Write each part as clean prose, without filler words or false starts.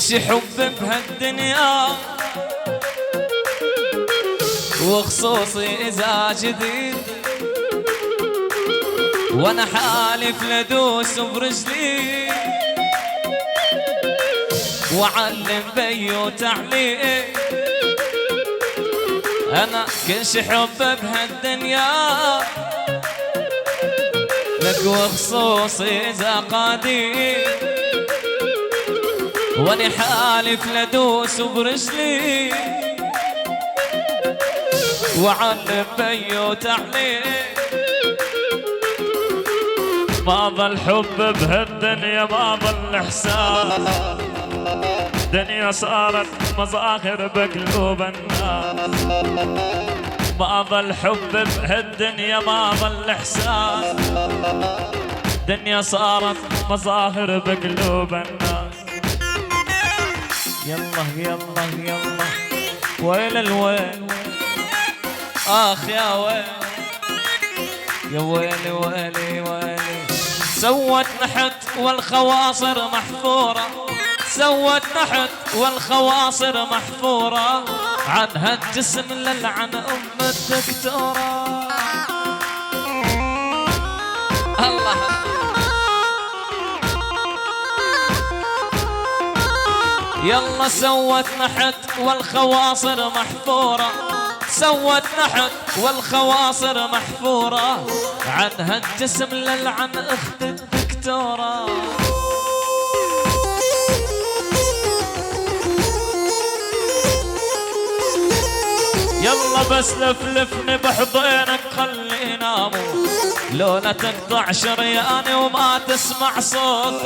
شي حب بهالدنيا وخصوصي إذا جديد، وانا حالف لدوس برجلي وعلم بيو تعليق. انا كل شي حب بهالدنيا لك وخصوصي إذا قدير، واني حالف لدوس برجلي وعلم بيو تعليق. ما ظل حب بهالدنيا ما ظل احسان، دنيا صارت مظاهر بقلوب الناس. ما ظل حب بهالدنيا ما ظل احسان، دنيا صارت مظاهر بقلوب الناس. يلا يلا يلا ويل الويل آخ يا ويل يا ويلي ويلي ويلي. سوت نحت والخواصر محفورة، سوت نحت والخواصر محفورة، عن هالجسم للعن أم الدكتورة. الله يلا سوت نحت والخواصر محفورة، سوت نحت والخواصر محفورة، عن هالجسم للعن أخت الدكتورة. يلا بس لفلفني بحضينك خلي يناموا، لولا تقطع شرياني وما تسمع صوت.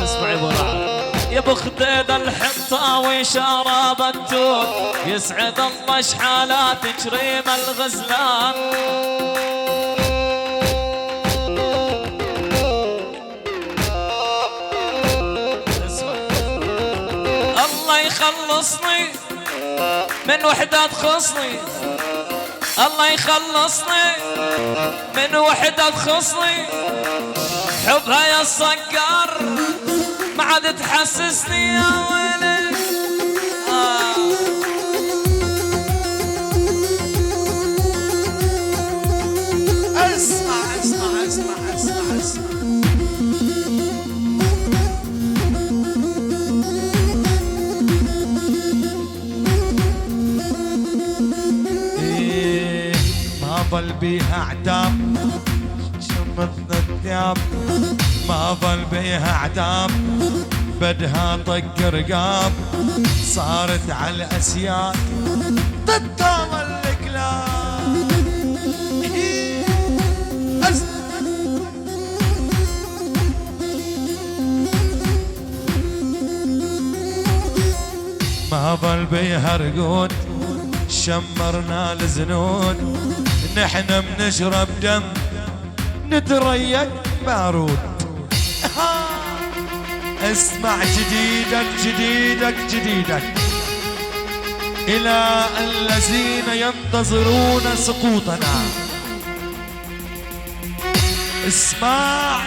اسمعي براحة يا بخديد الحطاوي شراب التوت، يسعد الله شحالات كريم الغزلان. الله يخلصني من وحدة تخصني، الله يخلصني من وحدة تخصني، حبها يا الصقر ما عاد تحسسني يا ويلي. اسمع اسمع اسمع اسمع اسمع. ما ظل بيها عتاب شمتنا الثياب، ما ظل بيها عتاب بدها طق رقاب، صارت على الاسياد تتطاول الكلاب. ما ظل بيها رقود شمرنا الزنود، نحن بنشرب دم نتريق بارود. اسمع جديدك جديدك جديدك، إلى الذين ينتظرون سقوطنا. اسمع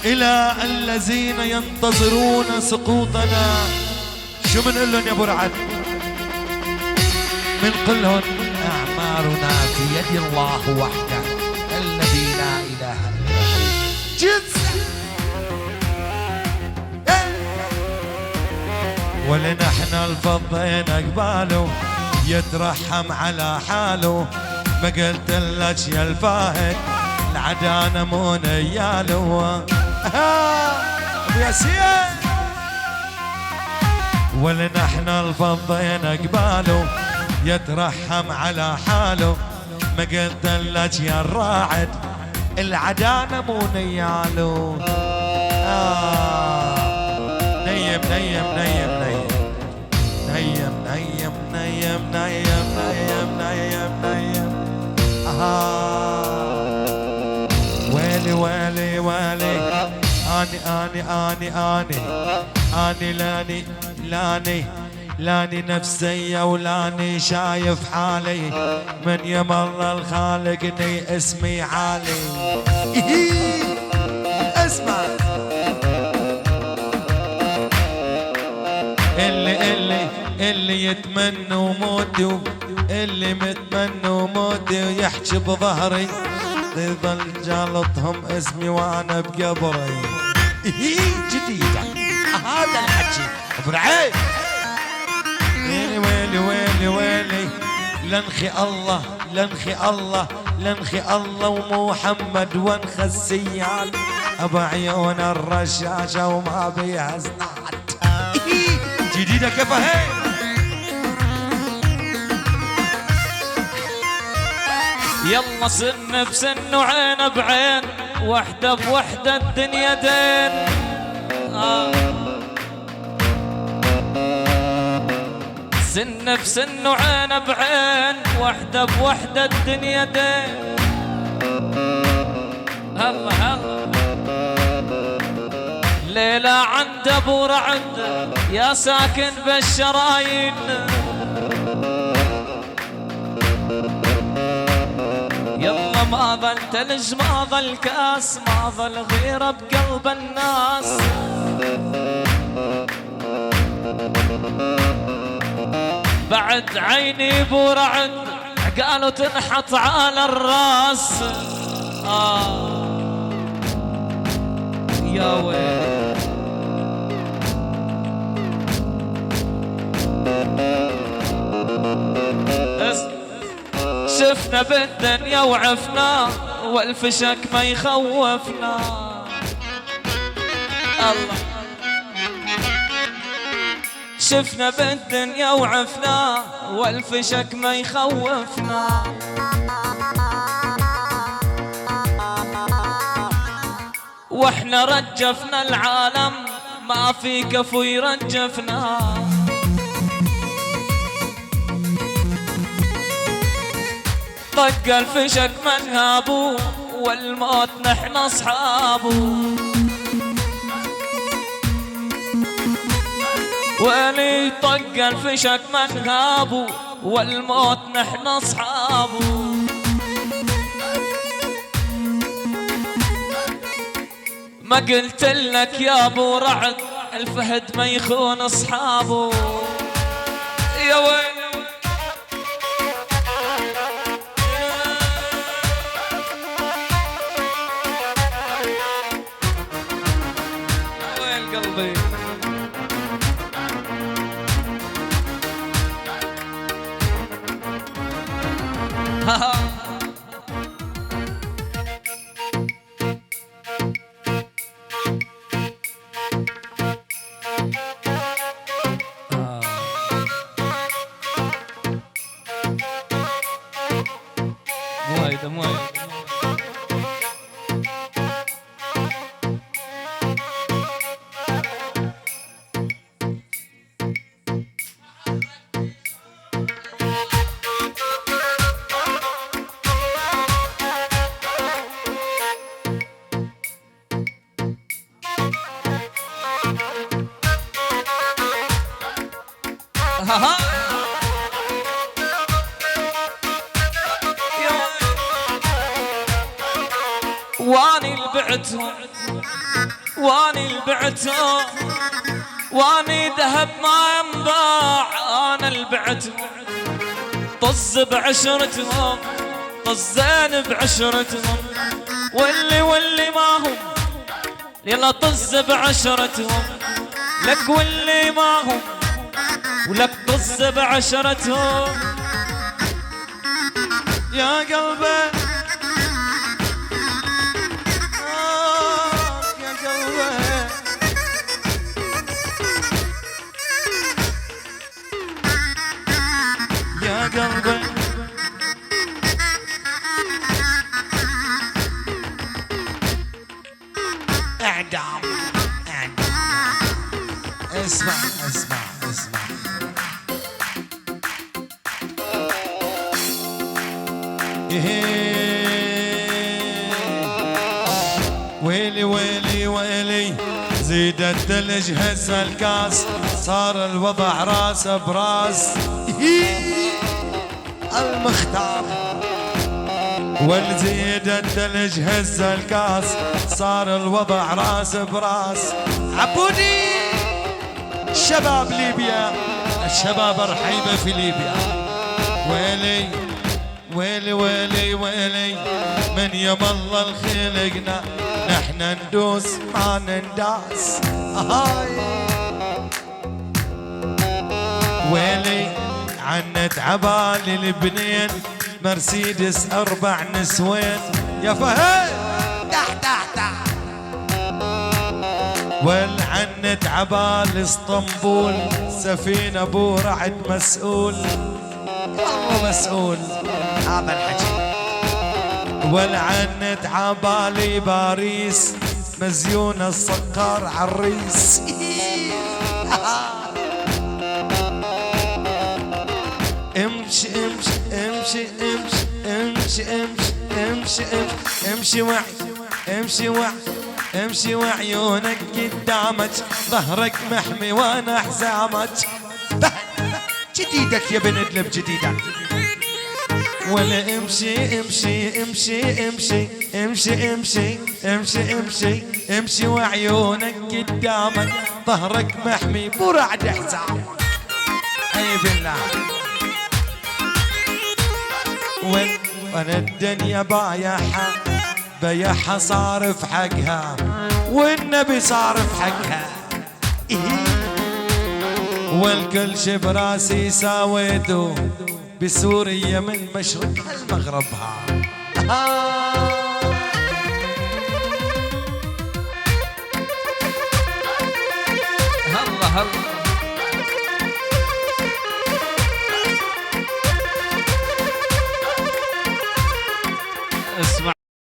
إلى الذين ينتظرون سقوطنا. شو منقول لهم يا ابو رعد؟ منقول لهم أعمارنا في يد الله وحده الذي لا إله إلا هو. جزء ولنحن الفضين قباله يترحم على حاله. ما قلت لك يا الفاهد العدانة مو نياله. ابو ياسين ولنحن الفضين قباله يترحم على حاله. ما قلت لك يا الراعد العدانة مو نياله. نيم نيم نيم نيم نيم نيم نيم نيم نيم نيم نيم. ويلي ويلي ويلي اني اني اني اني اني لاني لاني لاني نفسي ولاني شايف حالي من يمر الخالقني اسمي عالي. اسمع اللي يتمنوا موتي، اللي متمنوا موتي ويحكي بظهري يظل جالطهم اسمي وانا بقبري. جديدة هذا الحكي برعيب. ويلي ويلي ويلي ويلي لنخي الله لنخي الله لنخي الله ومحمد وانخى السيال ابا عيون الرشاشة وما بيها زناد. جديدة كيف هي يلا سن بسن وعين بعين وحدة بوحدة الدنيا دين. سن بسن وعين بعين وحدة بوحدة الدنيا دين. هلا هلا ليلة عند ابو رعد يا ساكن بالشرايين. يلا ما ظل تلج ما ظل كاس ما ظل غيره بقلب الناس. بعد عيني بو رعد قالوا تنحط على الراس. يا ويل شفنا بالدنيا وعفنا والفشك ما يخوفنا. الله شفنا بالدنيا وعفنا والفشك ما يخوفنا. واحنا رجفنا العالم ما في كفو يرجفنا. طق الفشك من هابو والموت نحن اصحابه. ويلي طق الفشك من هابو والموت نحن اصحابه. ما قلت لك يا ابو رعد الفهد ما يخون اصحابه. يا ويل قلبي مو هيدا مو هيدا. واني البعتهم واني البعتهم واني ذهب ما ينباع. انا البعتهم طز بعشرتهم طزين بعشرتهم واللي ما هم يلا طز بعشرتهم لك واللي ما هم ولك طز بعشرتهم. يا قلبي يا قلبي يا قلبي اعدام اسمع اسمع اسمع ويلي ويلي ويلي زيد الثلج هز الكاس صار الوضع راس براس المختار. والزيد الثلج هز الكاس صار الوضع راس براس. عبودي شباب ليبيا، الشباب الرحيبة في ليبيا. ويلي ويلي ويلي ويلي من يم الله الخلقنا نحن ندوس ما ننداس. ويلي عنت عبالي البنين مرسيدس 4 نسوين يا فهد تحت تحت. والعنت عبال اسطنبول سفينة ابو رعد مسؤول والله مسؤول هذا الحكي. والعنت عبالي باريس مزيون الصقار عالريس. امشي امشي امشي امشي امشي امشي امشي امشي وعي امشي وعي امشي وعيونك قدامك ظهرك محمي وانا حزامك. جديدك يا بنت لب جديدك. ولا امشي امشي امشي امشي امشي امشي امشي امشي امشي وعيونك قدامك ظهرك محمي برعد حزام. اي بالله. وانا الدنيا بايعها بيعها صارف حقها والنبي صارف حقها. والكل شبراسي ساويته بسوريا من مشرق المغربها. هلا هلا